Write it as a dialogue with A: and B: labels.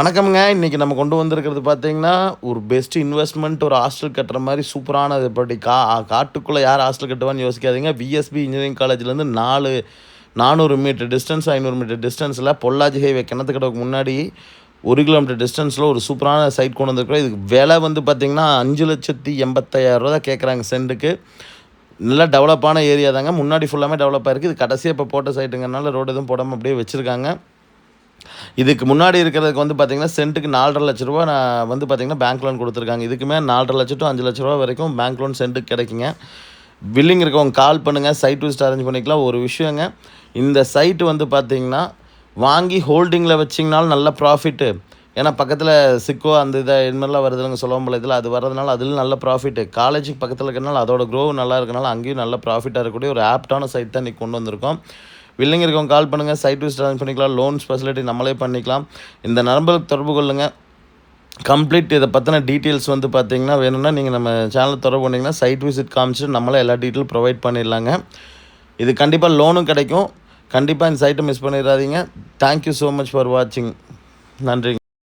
A: வணக்கம்ங்க. இன்றைக்கி நம்ம கொண்டு வந்திருக்கிறது பார்த்தீங்கன்னா, ஒரு பெஸ்ட் இன்வெஸ்ட்மெண்ட் ஒரு ஹாஸ்டல் கட்டுற மாதிரி சூப்பரானது. பட் காட்டுக்குள்ளே யார் ஹாஸ்டல் கட்டுவான்னு யோசிக்காதீங்க. விஎஸ்பி இன்ஜினியரிங் காலேஜ்லேருந்து 400 மீட்டர் டிஸ்டன்ஸ், 500 மீட்டர் டிஸ்டன்ஸில் பொள்ளாச்சி ஹைவே கிணத்துக்கடவுக்கு முன்னாடி 1 கிலோமீட்டர் டிஸ்டன்ஸில் ஒரு சூப்பரான சைட் கொண்டு வந்திருக்கிறோம். இதுக்கு விலை வந்து பார்த்திங்கன்னா 5,85,000 தான் கேட்குறாங்க சென்ட்டுக்கு. நல்லா டெவலப்பான ஏரியா தாங்க. முன்னாடி ஃபுல்லாமே டெவலப் ஆகிருக்கு. இது கடைசியாக இப்போ போட்ட சைட்டுங்கிறனால ரோடு எதுவும் போடாமல் அப்படியே வச்சுருக்காங்க. இதுக்கு முன்னாடி இருக்கிறதுக்கு வந்து பார்த்திங்கன்னா சென்ட்டுக்கு 4,50,000 லட்ச ரூபா நான் வந்து பார்த்திங்கன்னா பேங்க் லோன் கொடுத்துருக்காங்க. இதுக்குமே 4,50,000 லட்சம் டு 5 லட்ச ரூபா வரைக்கும் பேங்க் லோன் சென்ட்டுக்கு கிடைக்குங்க. வில்லிங் இருக்கவங்க கால் பண்ணுங்கள், சைட் விசிட் அரேஞ்ச் பண்ணிக்கலாம். ஒரு விஷயங்க, இந்த சைட்டு வந்து பார்த்திங்கன்னா வாங்கி ஹோல்டிங்கில் வச்சிங்கனாலும் நல்ல ப்ராஃபிட்டு. ஏன்னா பக்கத்தில் சிக்கோ அந்த இதை இதுமாதிரிலாம் வருதுங்க சொல்லுவோம்ல, அது வரதுனால அதில் நல்ல ப்ராஃபிட்டு. காலேஜுக்கு பக்கத்தில் இருக்கிறனால அதோட க்ரோ நல்லா இருக்கனால அங்கேயும் நல்ல ப்ராஃபிட்டாக இருக்கக்கூடிய ஒரு ஆப்டான சைட் தான் இன்றைக்கி கொண்டு வந்திருக்கோம். வில்லிங் இருக்கவங்க கால் பண்ணுங்கள், சைட் விசிட் அரேஞ்ச் பண்ணிக்கலாம். லோன் ஃபெசிலிட்டி நம்மளே பண்ணிக்கலாம். இந்த நம்பருக்கு தொடர்பு கொள்ளுங்கள். கம்ப்ளீட் இதை பற்றின டீட்டெயில்ஸ் வந்து பார்த்திங்கன்னா வேணும்னா நீங்கள் நம்ம சேனலில் தொடர்பு பண்ணிங்கன்னா சைட் விசிட் காமிச்சிட்டு நம்மளே எல்லா டீட்டெயிலும் ப்ரொவைட் பண்ணிடலாங்க. இது கண்டிப்பாக லோனும் கிடைக்கும். கண்டிப்பாக இந்த சைட்டை மிஸ் பண்ணிடாதீங்க. தேங்க்யூ ஸோ மச் ஃபார் வாட்சிங். நன்றிங்க.